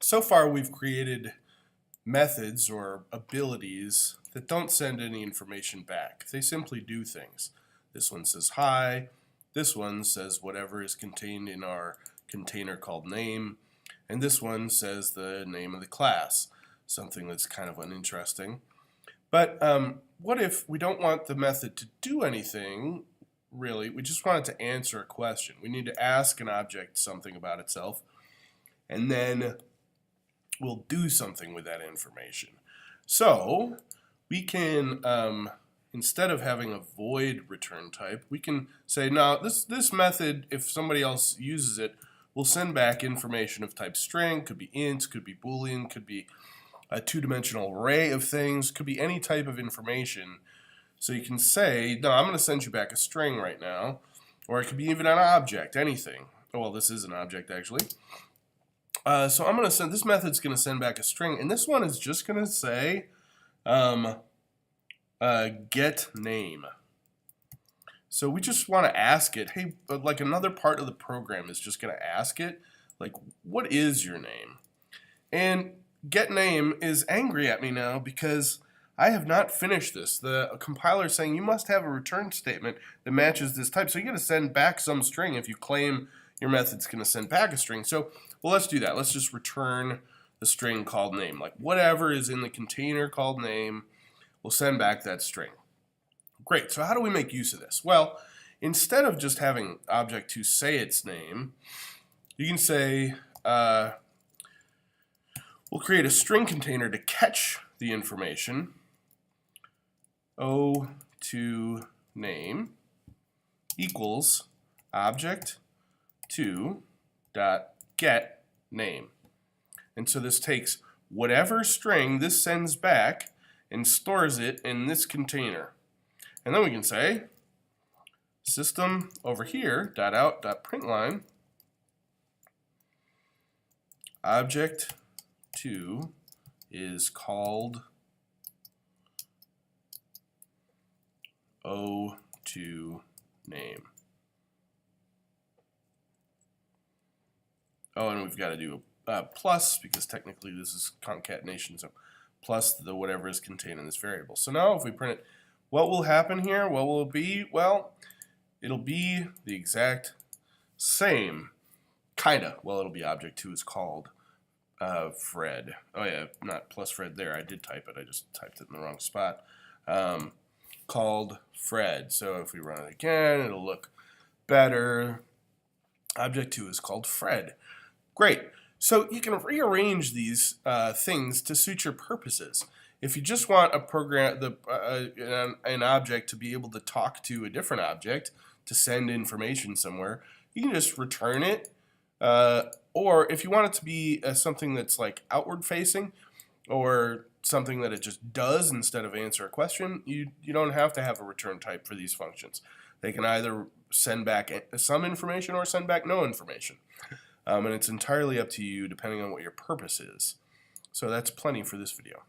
So far we've created methods or abilities that don't send any information back. They simply do things. This one says hi, this one says whatever is contained in our container called name, and this one says the name of the class, something that's kind of uninteresting. But what if we don't want the method to do anything, really? We just want it to answer a question. We need to ask an object something about itself, and then we'll do something with that information. So we can, instead of having a void return type, we can say, no, this method, if somebody else uses it, will send back information of type string, could be int, could be boolean, could be a two-dimensional array of things, could be any type of information. So you can say, no, I'm going to send you back a string right now, or it could be even an object, anything. Well, this is an object actually. So I'm going to send, this method's going to send back a string, and this one is just going to say getName. So we just want to ask it, hey, like another part of the program is just going to ask it, like, what is your name? And getName is angry at me now because I have not finished this. The compiler is saying you must have a return statement that matches this type. So you're going to send back some string if you claim your method's going to send back a string. So, well, let's do that. Let's just return the string called name. Like whatever is in the container called name, we'll send back that string. Great. So how do we make use of this? Well, instead of just having object to say its name, you can say we'll create a string container to catch the information O to name equals object to dot get name. And so this takes whatever string this sends back and stores it in this container. And then we can say system over here dot out dot println object to is called O to name. Oh, and we've got to do a plus because technically this is concatenation, so plus the whatever is contained in this variable. So now if we print it, what will happen here? What will it be? Well, it'll be the exact same, kinda. Well, it'll be object 2 is called Fred. Oh yeah, not plus Fred there. I did type it. I just typed it in the wrong spot. Called Fred. So if we run it again, it'll look better. Object 2 is called Fred. Great. So you can rearrange these things to suit your purposes. If you just want a program, an object to be able to talk to a different object to send information somewhere, you can just return it. Or if you want it to be something that's like outward facing, or something that it just does instead of answer a question, you don't have to have a return type for these functions. They can either send back some information or send back no information. And it's entirely up to you depending on what your purpose is. So that's plenty for this video.